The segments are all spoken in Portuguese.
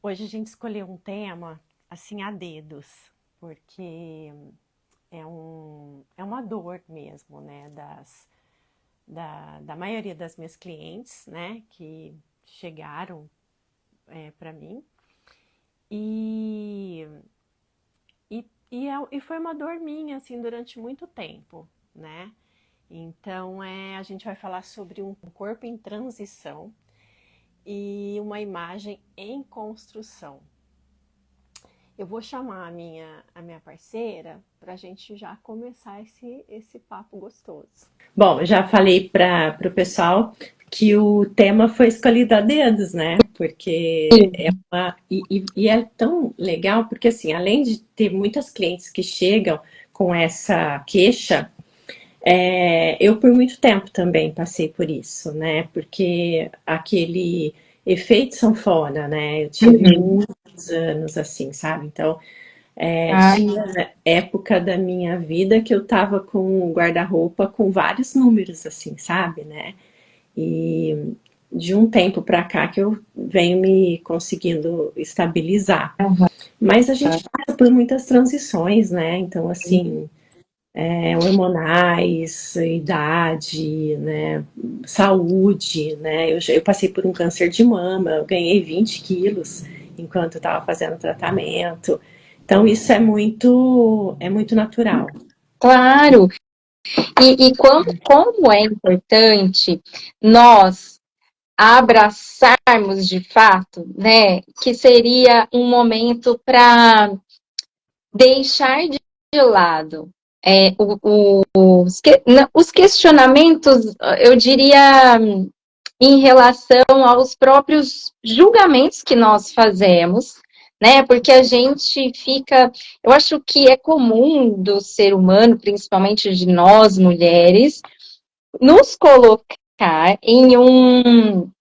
Hoje a gente escolheu um tema assim a dedos, porque é uma dor mesmo, né, da maioria das minhas clientes, né, que chegaram para mim. E, e foi uma dor minha, assim, durante muito tempo, né? Então, a gente vai falar sobre um corpo em transição e uma imagem em construção. Eu vou chamar a minha parceira para a gente já começar esse papo gostoso. Bom, já falei para o pessoal que o tema foi escolhido a dedos, né? Porque e é tão legal, porque assim, além de ter muitas clientes que chegam com essa queixa, eu por muito tempo também passei por isso, né? Porque aquele efeito sanfona, né? Eu tive Uhum. muitos anos assim, sabe? Então, Ai, tinha época da minha vida que eu tava com um guarda-roupa com vários números, assim, sabe, né? E de um tempo pra cá que eu venho me conseguindo estabilizar. aham. Mas a gente passa por muitas transições, né? Então, assim, hormonais, idade, né? Saúde, né? Eu passei por um câncer de mama, eu ganhei 20 quilos enquanto eu estava fazendo tratamento. Então, isso é muito natural. Claro, e como é importante nós abraçarmos de fato, né, que seria um momento para deixar de lado os questionamentos, eu diria, em relação aos próprios julgamentos que nós fazemos, né? Porque a gente fica. Eu acho que é comum do ser humano, principalmente de nós mulheres, nos colocar em um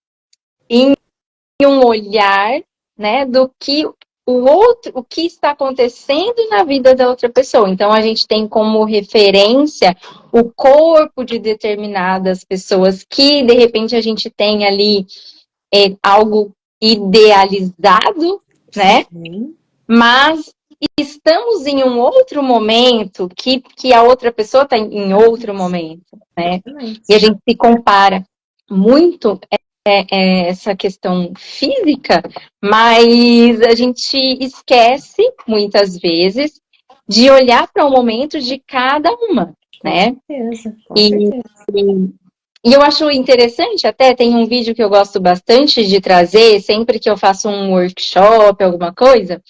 olhar, né, do que o outro, o que está acontecendo na vida da outra pessoa. Então a gente tem como referência o corpo de determinadas pessoas que de repente a gente tem ali algo idealizado, né? Sim, Mas estamos em um outro momento que a outra pessoa está em outro momento, né? E a exatamente. gente se compara muito essa questão física, mas a gente esquece muitas vezes de olhar para o momento de cada uma, Com né? certeza, com E, certeza. e eu acho interessante, até tem um vídeo que eu gosto bastante de trazer, sempre que eu faço um workshop, alguma coisa,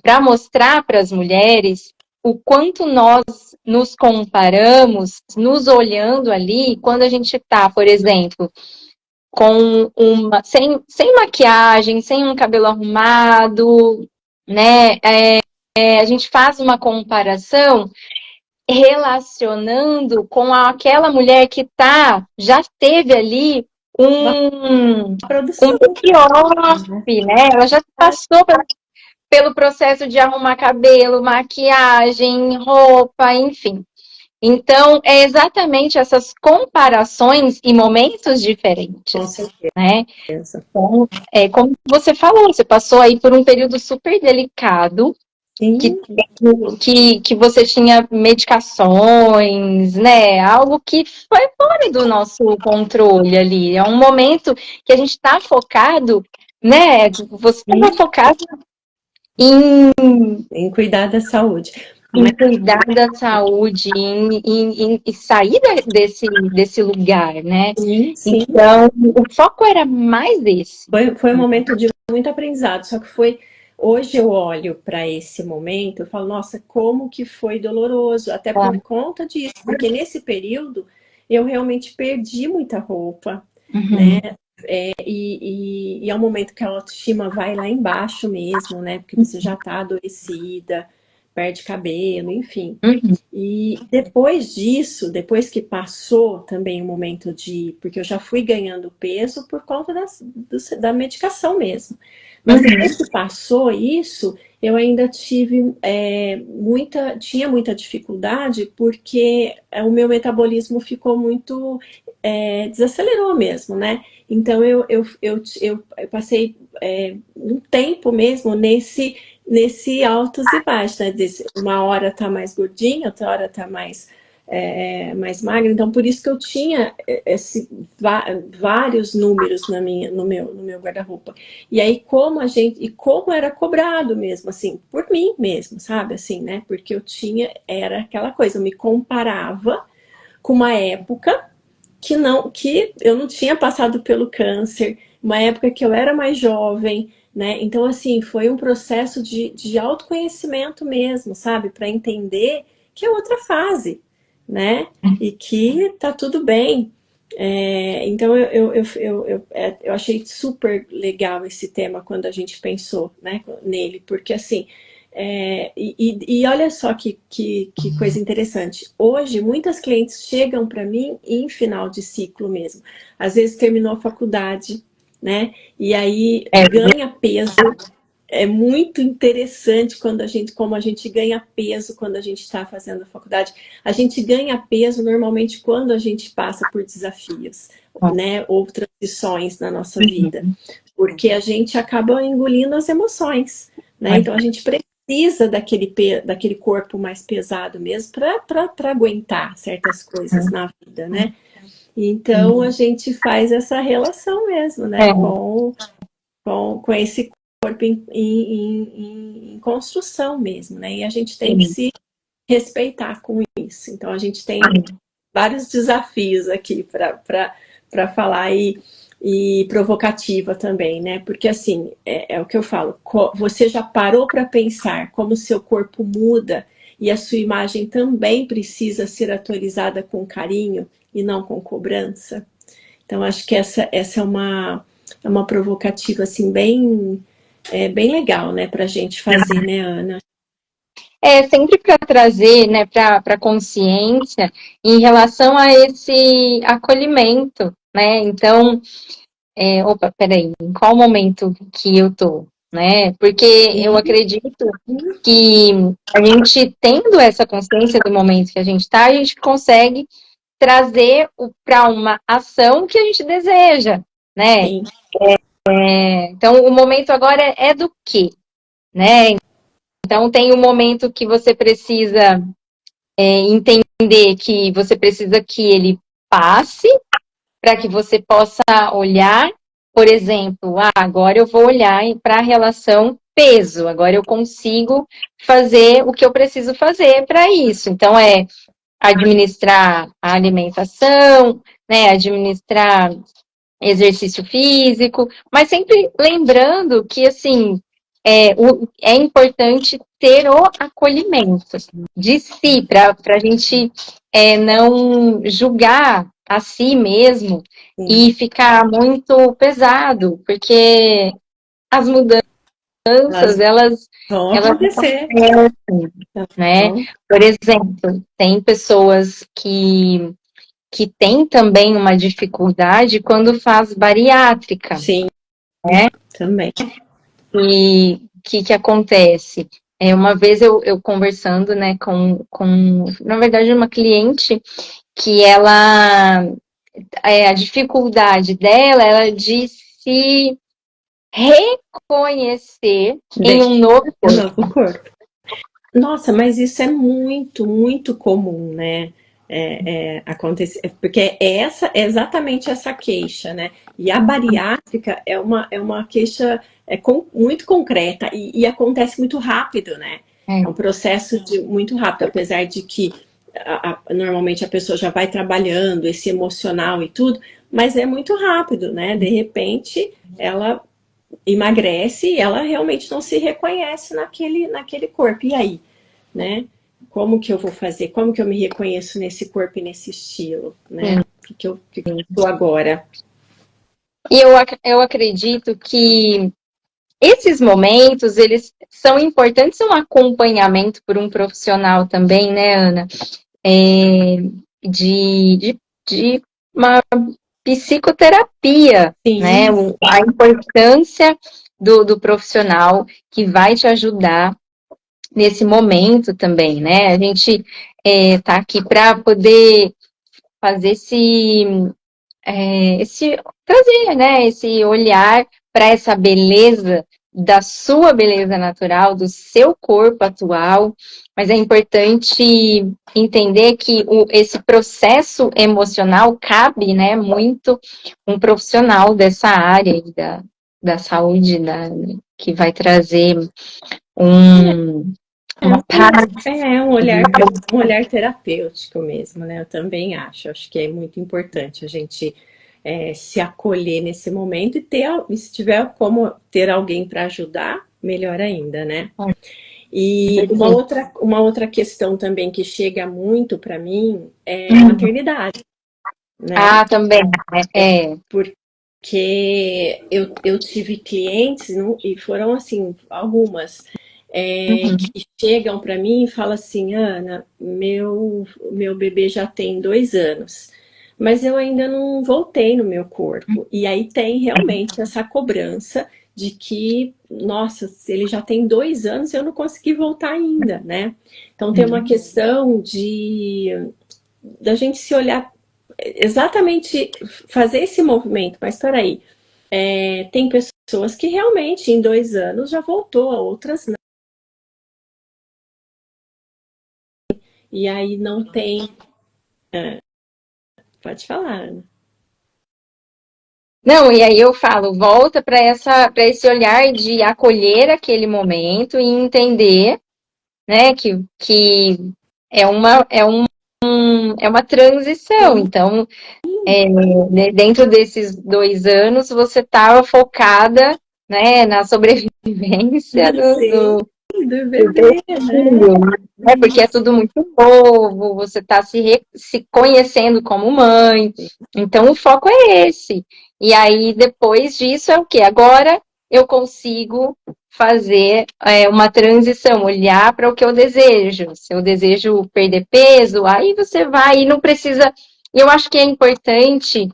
para mostrar para as mulheres o quanto nós nos comparamos, nos olhando ali, quando a gente está, por exemplo, sem maquiagem, sem um cabelo arrumado, né? A gente faz uma comparação relacionando com aquela mulher que já teve ali Uma um produção, né? baby, né? Ela já passou pelo processo de arrumar cabelo, maquiagem, roupa, enfim. Então, é exatamente essas comparações em momentos Com diferentes, né? certeza. Então, como você falou, você passou aí por um período super delicado, que, Sim, que você tinha medicações, né? Algo que foi fora do nosso controle ali. É um momento que a gente está focado, né? Você estava sim, focado em, em cuidar da saúde. em Mas cuidar da saúde, em sair desse lugar, né? sim, sim. Então, o foco era mais esse. Foi um momento de muito aprendizado, só que foi. Hoje eu olho para esse momento, eu falo, nossa, como que foi doloroso, até por conta disso, porque nesse período eu realmente perdi muita roupa, né? Uhum, E é um momento que a autoestima vai lá embaixo mesmo, né? Porque você já tá adoecida, perde cabelo, enfim. uhum, E depois disso, depois que passou também o momento de. Porque eu já fui ganhando peso por conta da medicação mesmo. Mas uhum. depois que passou isso, eu ainda tive tinha muita dificuldade porque o meu metabolismo ficou muito. Desacelerou mesmo, né? Então eu passei um tempo mesmo nesse altos e baixos, né? Uma hora tá mais gordinha, outra hora tá mais magra. Então, por isso que eu tinha vários números no meu guarda-roupa. E aí, como era cobrado mesmo, assim, por mim mesmo, sabe? Assim, né? Porque era aquela coisa, eu me comparava com uma época que eu não tinha passado pelo câncer, uma época que eu era mais jovem, né? Então, assim, foi um processo de autoconhecimento mesmo, sabe? Para entender que é outra fase, né? E que tá tudo bem. Então, eu achei super legal esse tema quando a gente pensou, né, nele, porque, assim, e olha só que coisa interessante. Hoje, muitas clientes chegam para mim em final de ciclo mesmo. Às vezes terminou a faculdade, né? E aí ganha peso. É muito interessante como a gente ganha peso quando a gente está fazendo a faculdade. A gente ganha peso normalmente quando a gente passa por desafios, né? Ou transições na nossa vida. Porque a gente acaba engolindo as emoções, né? Então a gente precisa daquele corpo mais pesado mesmo para aguentar certas coisas na vida, né? Então a gente faz essa relação mesmo, né? Com esse corpo em construção mesmo, né? E a gente tem que se respeitar com isso. Então a gente tem vários desafios aqui para falar e provocativa também, né? Porque assim, é o que eu falo, você já parou para pensar como o seu corpo muda e a sua imagem também precisa ser atualizada com carinho e não com cobrança? Então acho que essa é uma provocativa assim bem legal, né, pra gente fazer, né, Ana? Sempre para trazer, né, para consciência em relação a esse acolhimento, né? Então, opa, peraí, em qual momento que eu tô, né? Porque eu acredito que a gente tendo essa consciência do momento que a gente tá, a gente consegue trazer para uma ação que a gente deseja, né? Sim. Então, o momento agora é do quê, né? Então, tem um momento que você precisa entender que você precisa que ele passe para que você possa olhar, por exemplo, agora eu vou olhar para a relação peso, agora eu consigo fazer o que eu preciso fazer para isso. Então, administrar a alimentação, né, administrar exercício físico, mas sempre lembrando que, assim, é importante ter o acolhimento de si, para a gente não julgar a si mesmo e ficar muito pesado, porque as mudanças, elas vão acontecer, acontecem, né? Por exemplo, tem pessoas que têm também uma dificuldade quando faz bariátrica. Sim, né? Também. E o que acontece? Uma vez eu conversando, né, na verdade, uma cliente que a dificuldade dela era de se reconhecer em um novo corpo. Nossa, mas isso é muito, muito comum, né? Acontecer, porque é exatamente essa queixa, né? E a bariátrica é uma queixa muito concreta e acontece muito rápido, né? É um processo muito rápido, apesar de que normalmente a pessoa já vai trabalhando esse emocional e tudo, mas é muito rápido, né? De repente, ela emagrece e ela realmente não se reconhece naquele corpo. E aí, né? Como que eu vou fazer? Como que eu me reconheço nesse corpo e nesse estilo, né? O que eu sou agora? E eu acredito que esses momentos, eles são importantes, um acompanhamento por um profissional também, né, Ana? De uma psicoterapia, Sim. né? A importância do profissional que vai te ajudar nesse momento também, né? A gente tá aqui para poder fazer trazer, né? Esse olhar para essa beleza da sua beleza natural, do seu corpo atual, mas é importante entender que esse processo emocional cabe, né, muito um profissional dessa área da saúde, que vai trazer uma paz. Um olhar terapêutico mesmo, né? Eu também acho que é muito importante a gente se acolher nesse momento e se tiver como ter alguém para ajudar, melhor ainda, né? E uma outra questão também que chega muito para mim é a maternidade, né? Ah, também. Porque eu tive clientes, e foram assim, algumas, que chegam para mim e falam assim, Ana, meu bebê já tem 2 anos, mas eu ainda não voltei no meu corpo. E aí tem realmente essa cobrança de que, nossa, se ele já tem 2 anos, eu não consegui voltar ainda, né? Então tem uma questão da gente se olhar, exatamente fazer esse movimento, mas peraí, tem pessoas que realmente em 2 anos já voltou, a outras não. E aí não tem. Pode falar, Ana. Não, e aí eu falo, volta para esse olhar de acolher aquele momento e entender, né, que é uma transição. Então, dentro desses 2 anos, você estava focada, né, na sobrevivência Do bebê, né? Porque é tudo muito novo, você está se conhecendo como mãe, então o foco é esse. E aí, depois disso, é o quê? Agora eu consigo fazer uma transição, olhar para o que eu desejo. Se eu desejo perder peso, aí você vai e não precisa. Eu acho que é importante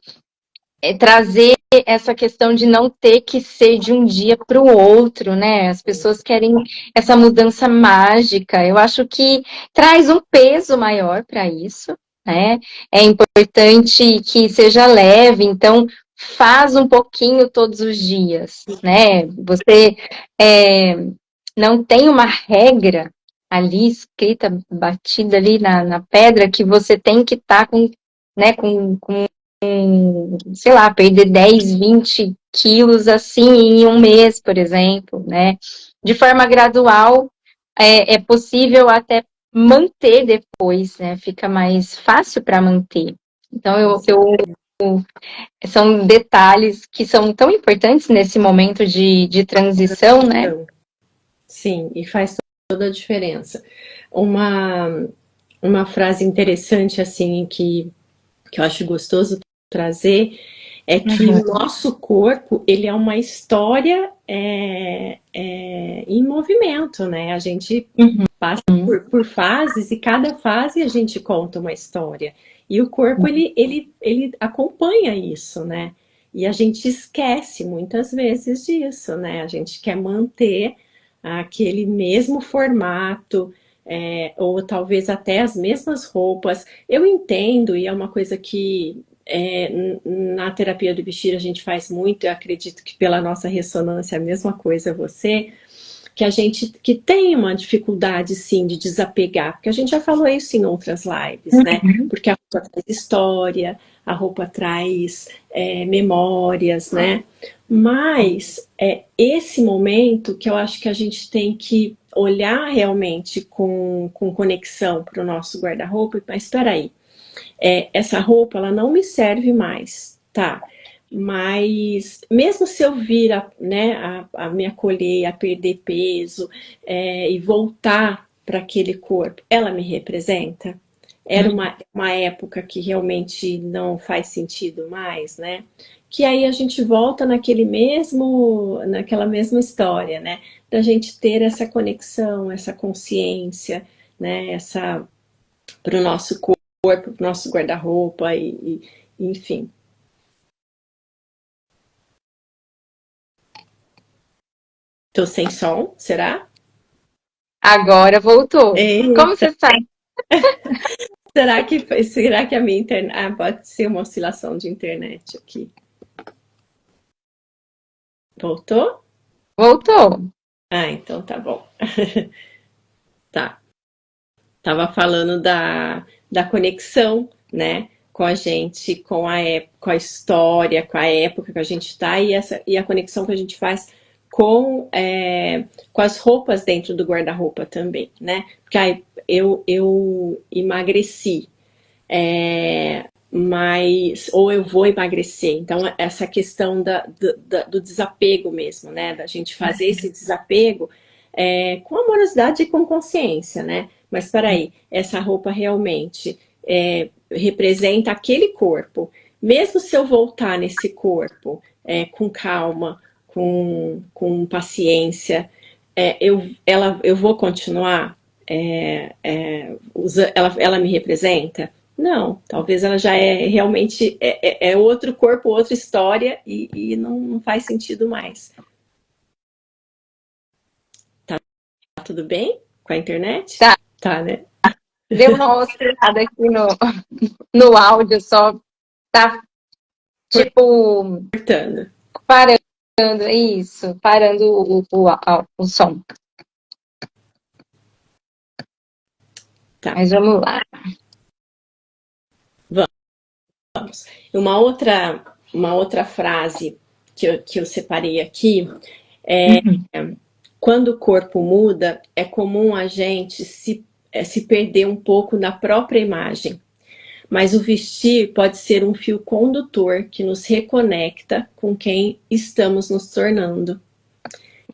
trazer essa questão de não ter que ser de um dia para o outro, né? As pessoas querem essa mudança mágica. Eu acho que traz um peso maior para isso, né? É importante que seja leve, então faz um pouquinho todos os dias, né? Você não tem uma regra ali escrita, batida ali na pedra que você tem que estar com, né, com sei lá, perder 10, 20 quilos assim em um mês, por exemplo, né? De forma gradual, é possível até manter depois, né? Fica mais fácil para manter. Então, são detalhes que são tão importantes nesse momento de transição, né? Sim, e faz toda a diferença. Uma frase interessante, assim, que eu acho gostoso trazer, é que o nosso corpo, ele é uma história em movimento, né? A gente passa por fases e cada fase a gente conta uma história. E o corpo, ele acompanha isso, né? E a gente esquece muitas vezes disso, né? A gente quer manter aquele mesmo formato, ou talvez até as mesmas roupas. Eu entendo, e é uma coisa que na terapia do vestir a gente faz muito, eu acredito que pela nossa ressonância é a mesma coisa você, que a gente que tem uma dificuldade sim de desapegar, porque a gente já falou isso em outras lives, né? Porque a roupa traz história, a roupa traz memórias, né? Mas esse momento que eu acho que a gente tem que olhar realmente com conexão para o nosso guarda-roupa, mas espera aí, essa roupa ela não me serve mais, tá? Mas mesmo se eu vir a me acolher, a perder peso e voltar para aquele corpo, ela me representa? Era uma época que realmente não faz sentido mais, né? Que aí a gente volta naquela mesma história, né? Da gente ter essa conexão, essa consciência, né? Para o nosso corpo, para o nosso guarda-roupa enfim. Tô sem som, será? Agora voltou. Eita. Como você sabe? Será que a minha internet... Ah, pode ser uma oscilação de internet aqui. Voltou? Voltou. Ah, então tá bom. Tá. Tava falando da conexão, né? Com a gente, com a história, com a época que a gente está e a conexão que a gente faz com as roupas dentro do guarda-roupa também, né? Porque eu emagreci, mas ou eu vou emagrecer. Então, essa questão do desapego mesmo, né? Da gente fazer esse desapego com amorosidade e com consciência, né? Mas espera aí, essa roupa realmente representa aquele corpo. Mesmo se eu voltar nesse corpo com calma, com paciência, eu vou continuar? Ela me representa? Não, talvez ela já realmente outro corpo, outra história e não faz sentido mais. Tá tudo bem com a internet? Tá. Tá, né? Deu uma oscilada aqui no áudio, só tá, tipo, Cortando. parando, isso, parando o som. Tá. Mas vamos lá. Vamos. Uma outra frase que eu separei aqui é quando o corpo muda, é comum a gente se perder um pouco na própria imagem. Mas o vestir pode ser um fio condutor que nos reconecta com quem estamos nos tornando.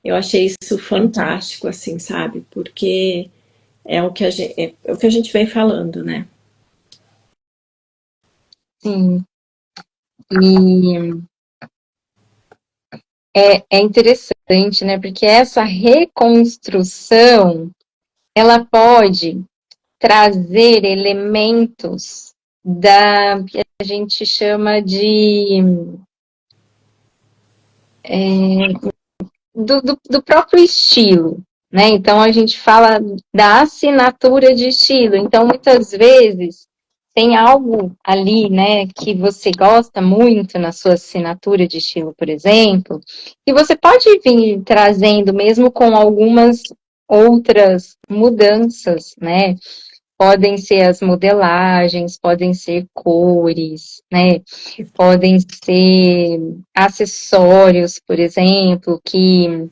Eu achei isso fantástico, assim, sabe? Porque é o que a gente vem falando, né? Sim. E é interessante, né? Porque essa reconstrução, ela pode trazer elementos que a gente chama de do próprio estilo, né? Então a gente fala da assinatura de estilo. Então muitas vezes tem algo ali, né, que você gosta muito na sua assinatura de estilo, por exemplo, e você pode vir trazendo mesmo com algumas outras mudanças, né? Podem ser as modelagens, podem ser cores, né? Podem ser acessórios, por exemplo, que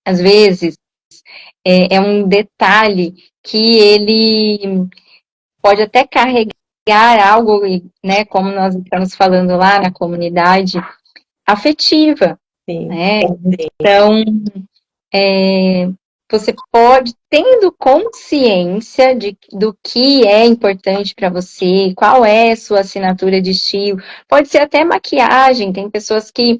às vezes é um detalhe que ele pode até carregar algo, né? Como nós estamos falando lá na comunidade afetiva, Sim. né? Então, você pode, tendo consciência do que é importante para você, qual é a sua assinatura de estilo, pode ser até maquiagem, tem pessoas que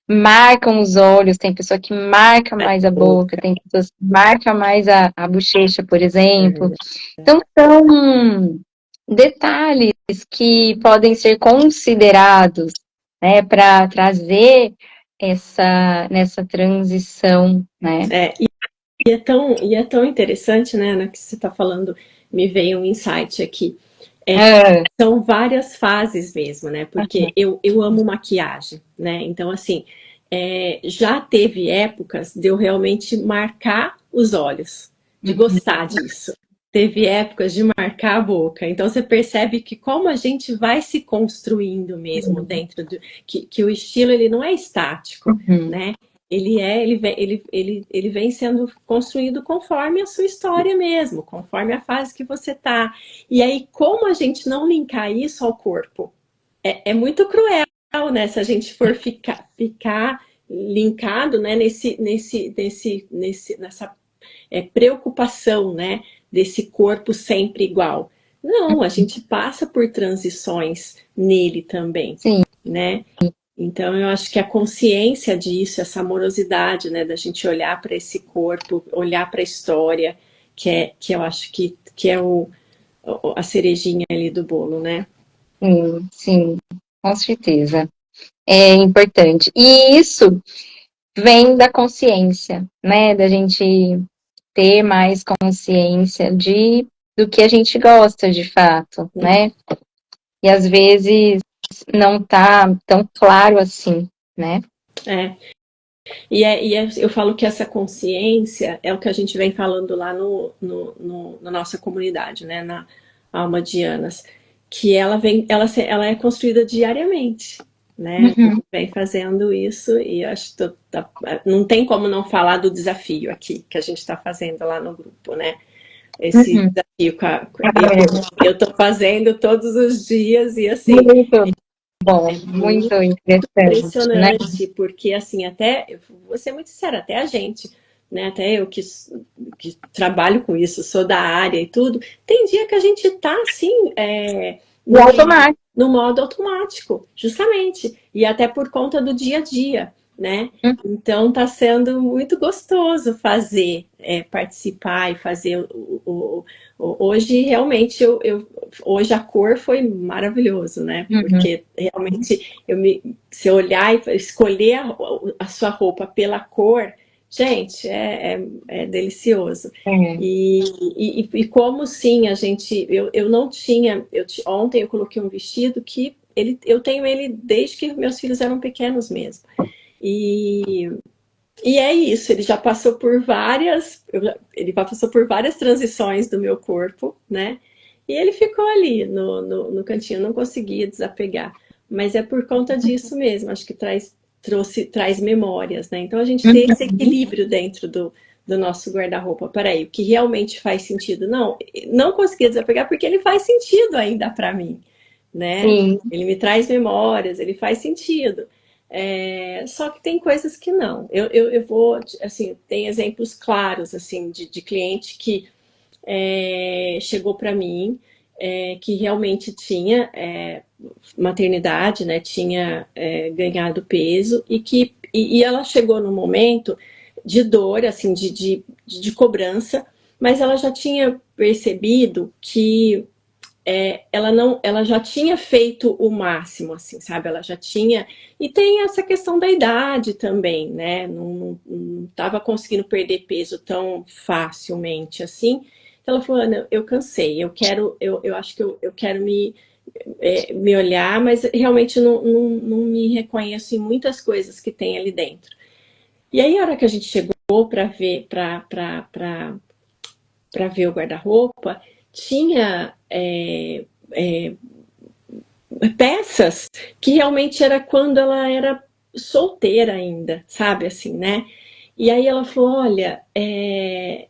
marcam os olhos, tem pessoa que marca mais a boca, tem pessoas que marcam mais a bochecha, por exemplo. Então, são detalhes que podem ser considerados, né, para trazer nessa transição, né? E é tão interessante, né, Ana, que você está falando, me veio um insight aqui. São várias fases mesmo, né? Porque eu amo maquiagem, né? Então, assim, já teve épocas de eu realmente marcar os olhos, de gostar disso. Teve épocas de marcar a boca. Então, você percebe que como a gente vai se construindo mesmo dentro do... Que o estilo, ele não é estático, né? Ele vem sendo construído conforme a sua história mesmo, conforme a fase que você tá. E aí, como a gente não linkar isso ao corpo? É muito cruel, né? Se a gente for ficar linkado, né, nessa preocupação, né, desse corpo sempre igual. Não, a gente passa por transições nele também, Sim. né? Então, eu acho que a consciência disso, essa amorosidade, né, da gente olhar para esse corpo, olhar para a história, que eu acho que é a cerejinha ali do bolo, né? Sim, com certeza. É importante. E isso vem da consciência, né? Da gente ter mais consciência do que a gente gosta de fato, né? E às vezes não tá tão claro assim, né? Eu falo que essa consciência é o que a gente vem falando lá na nossa comunidade, né, na Alma de Anas, que ela é construída diariamente, né? A gente vem fazendo isso e acho que não tem como não falar do desafio aqui que a gente está fazendo lá no grupo, né? Esse desafio eu estou fazendo todos os dias e assim. Bom, muito interessante, impressionante, né? porque assim, até, vou ser muito sincera, até a gente, né, até eu que trabalho com isso, sou da área e tudo, tem dia que a gente tá assim, no modo automático, justamente, e até por conta do dia a dia, né? Então tá sendo muito gostoso fazer, participar e fazer hoje realmente hoje a cor foi maravilhoso, né? Porque realmente se eu olhar e escolher a sua roupa pela cor, gente, é delicioso. E como sim, eu não tinha, ontem eu coloquei um vestido que eu tenho ele desde que meus filhos eram pequenos mesmo. E é isso, ele passou por várias transições do meu corpo, né? E ele ficou ali no cantinho, não conseguia desapegar. Mas é por conta disso mesmo, acho que traz memórias, né? Então a gente tem esse equilíbrio dentro do nosso guarda-roupa. Peraí, o que realmente faz sentido? Não conseguia desapegar porque ele faz sentido ainda para mim, né? Ele me traz memórias, ele faz sentido. Só que tem coisas que não. Eu vou, assim, tem exemplos claros, assim, de cliente que chegou para mim, que realmente tinha maternidade, né? Tinha ganhado peso e ela chegou num momento de dor, assim, de cobrança, mas ela já tinha percebido que ela já tinha feito o máximo, assim, sabe? Ela já tinha. E tem essa questão da idade também, né? Não estava conseguindo perder peso tão facilmente assim. Então ela falou: Ana, eu cansei, eu acho que eu quero me olhar, mas realmente não me reconheço em muitas coisas que tem ali dentro. E aí, a hora que a gente chegou para ver o guarda-roupa, tinha peças que realmente era quando ela era solteira ainda, sabe, assim, né? E aí ela falou, olha, e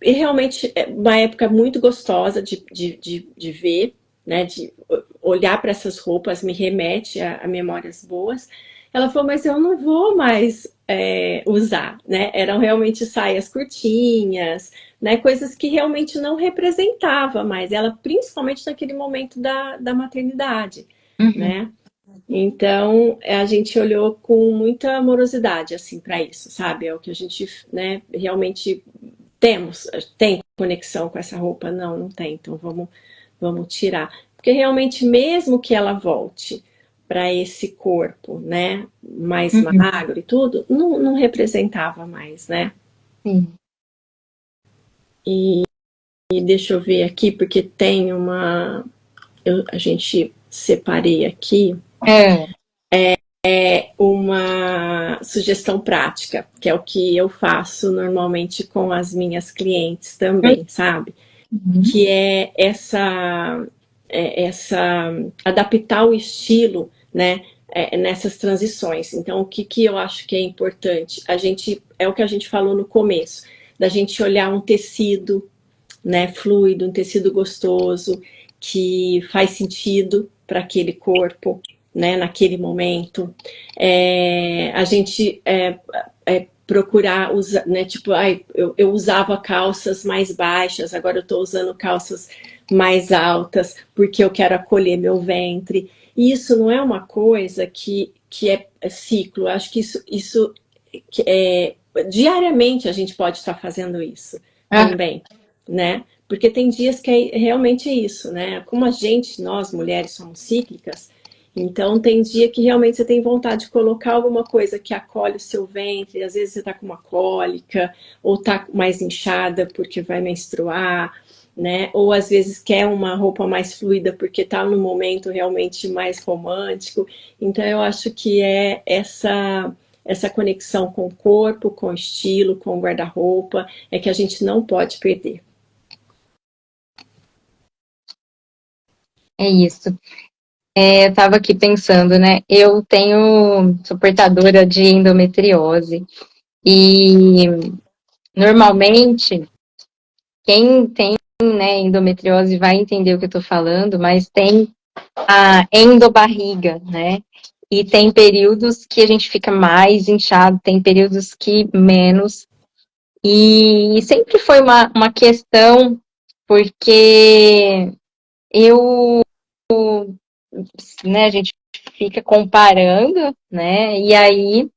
realmente é uma época muito gostosa de ver, né, de olhar para essas roupas, me remete a memórias boas. Ela falou, mas eu não vou mais usar, né? Eram realmente saias curtinhas, né? Coisas que realmente não representava mais ela, principalmente naquele momento da maternidade, né? Então a gente olhou com muita amorosidade assim para isso, sabe? É o que a gente, né, realmente tem conexão com essa roupa? Não tem, então vamos tirar. Porque realmente, mesmo que ela volte para esse corpo, né, mais magro e tudo, não representava mais, né? E deixa eu ver aqui, porque tem a gente separei aqui uma sugestão prática, que é o que eu faço normalmente com as minhas clientes também, sabe? Que é essa adaptar o estilo, né, nessas transições. Então, o que eu acho que é importante? É o que a gente falou no começo, da gente olhar um tecido, né, fluido, um tecido gostoso, que faz sentido para aquele corpo, né, naquele momento. A gente procurar usar, né, tipo, eu usava calças mais baixas, agora eu estou usando calças mais altas, porque eu quero acolher meu ventre. E isso não é uma coisa que é ciclo, eu acho que isso diariamente a gente pode estar fazendo isso também, né? Porque tem dias que é realmente isso, né? Como nós mulheres somos cíclicas, então tem dia que realmente você tem vontade de colocar alguma coisa que acolhe o seu ventre, às vezes você tá com uma cólica, ou tá mais inchada porque vai menstruar, né? Ou às vezes quer uma roupa mais fluida porque tá num momento realmente mais romântico. Então eu acho que é essa conexão com o corpo, com o estilo, com o guarda-roupa, é que a gente não pode perder. É isso. Eu estava aqui pensando, né? Sou portadora de endometriose e normalmente quem tem, né, endometriose vai entender o que eu estou falando, mas tem a endobarriga, né? E tem períodos que a gente fica mais inchado, tem períodos que menos. E sempre foi uma questão, porque eu, né, a gente fica comparando, né? E aí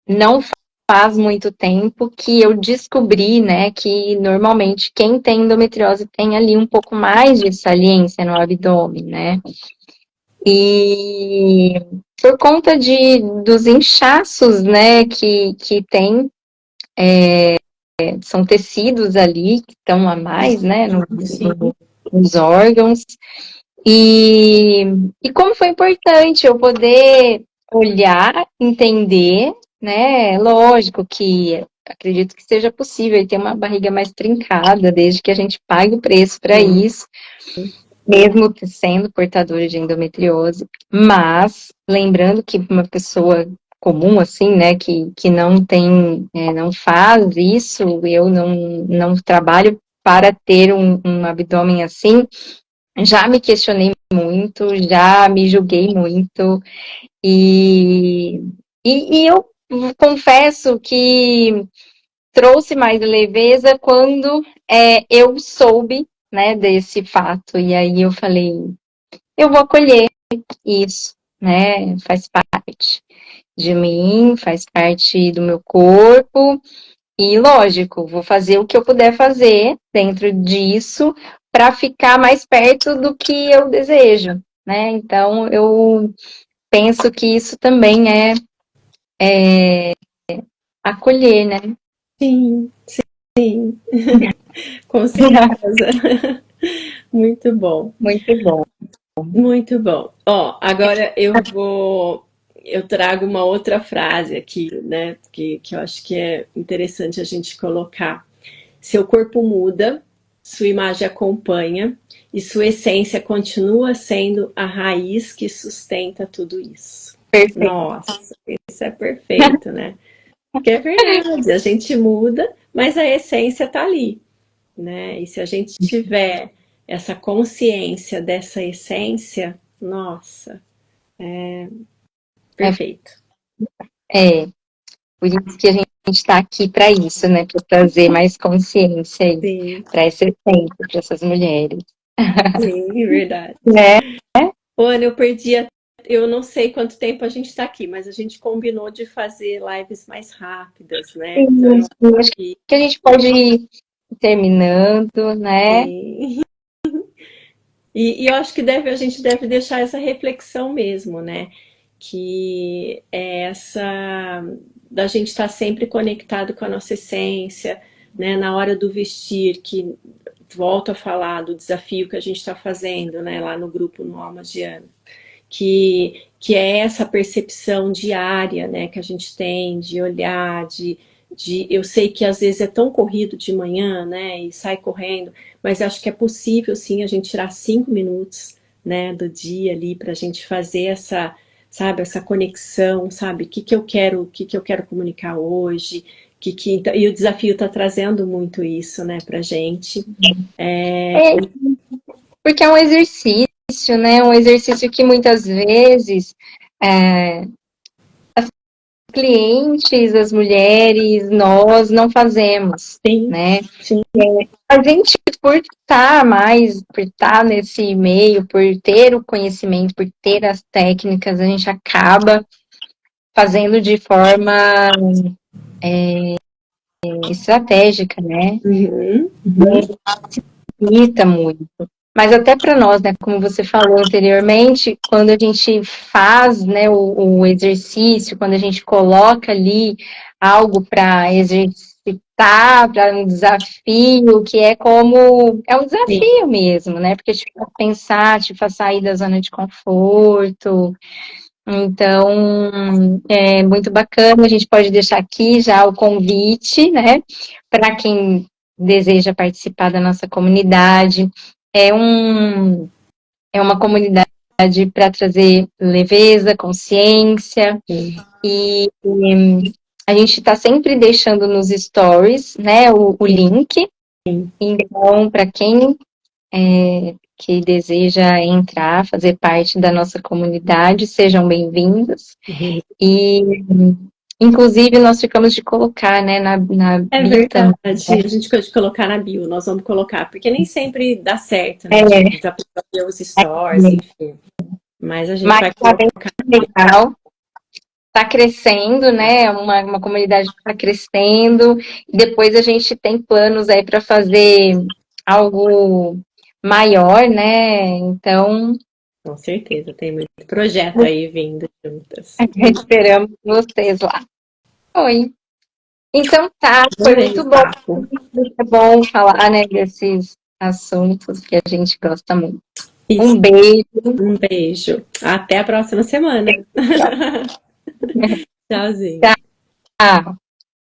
não faz muito tempo que eu descobri, né, que normalmente quem tem endometriose tem ali um pouco mais de saliência no abdômen, né? E por conta dos inchaços, né, que tem, são tecidos ali que estão a mais, né, nos órgãos. E como foi importante eu poder olhar, entender, né? Lógico que acredito que seja possível ter uma barriga mais trincada, desde que a gente pague o preço para isso, mesmo sendo portadora de endometriose. Mas, lembrando que uma pessoa comum, assim, né, que não tem, não faz isso, eu não trabalho para ter um abdômen assim, já me questionei muito, já me julguei muito, e eu confesso que trouxe mais leveza quando eu soube, né, desse fato, e aí eu falei, eu vou acolher isso, né, faz parte de mim, faz parte do meu corpo, e lógico, vou fazer o que eu puder fazer dentro disso para ficar mais perto do que eu desejo, né? Então eu penso que isso também é acolher, né? Sim, sim, com certeza. Muito bom. Muito bom. Muito bom. Ó, agora eu trago uma outra frase aqui, né, que eu acho que é interessante a gente colocar. Seu corpo muda, sua imagem acompanha e sua essência continua sendo a raiz que sustenta tudo isso. Perfeito. Nossa, isso é perfeito, né? Porque é verdade, a gente muda, mas a essência tá ali, né? E se a gente tiver essa consciência dessa essência, nossa, perfeito. É, por isso que a gente está aqui para isso, né? Para trazer mais consciência aí, Sim, para esse exemplo, para essas mulheres. sim, verdade. Né? Ô, Ana, eu não sei quanto tempo a gente está aqui, mas a gente combinou de fazer lives mais rápidas, né? Então, eu Acho acho que que a gente pode ir terminando, né? sim. E eu acho que a gente deve deixar essa reflexão mesmo, né? Que é essa da gente estar sempre conectado com a nossa essência, né? Na hora do vestir, que volto a falar do desafio que a gente está fazendo, né? Lá no grupo no Almas de Ana, que é essa percepção diária, né? Que a gente tem de olhar, eu sei que às vezes é tão corrido de manhã, né? E sai correndo, mas acho que é possível sim a gente tirar 5 minutos, né, do dia ali para a gente fazer essa, sabe, essa conexão, sabe, o que eu quero comunicar hoje, e o desafio está trazendo muito isso, né, para gente. Porque é um exercício, né? Um exercício que muitas vezes clientes, as mulheres, nós não fazemos, Sim, né? sim, A gente, por estar nesse meio, por ter o conhecimento, por ter as técnicas, a gente acaba fazendo de forma estratégica, né? uhum, Facilita muito. Mas até para nós, né, como você falou anteriormente, quando a gente faz, né, o exercício, quando a gente coloca ali algo para exercitar, para um desafio, que é um sim, desafio mesmo, né, porque te faz pensar, te faz sair da zona de conforto, Então, é muito bacana. A gente pode deixar aqui já o convite, né, para quem deseja participar da nossa comunidade. É uma comunidade para trazer leveza, consciência, e a gente está sempre deixando nos stories, né, o link. Então, para quem que deseja entrar, fazer parte da nossa comunidade, sejam bem-vindos. E, inclusive, nós ficamos de colocar, né, na É bio verdade, também. a gente pode colocar na bio, nós vamos colocar, porque nem sempre dá certo, né, da pessoa ver os stories, enfim. Mas a gente Mas vai tá bem colocar. legal. Está crescendo, né? Uma comunidade que está crescendo. Depois a gente tem planos aí para fazer algo maior, né? Então, Com certeza, tem muito projeto aí vindo juntas. esperamos vocês lá. Oi. Então tá, foi Adorei muito o bom. papo. É bom falar, né, desses assuntos que a gente gosta muito. Isso, Um beijo. um beijo. Até a próxima semana. Tchauzinho. Tchau.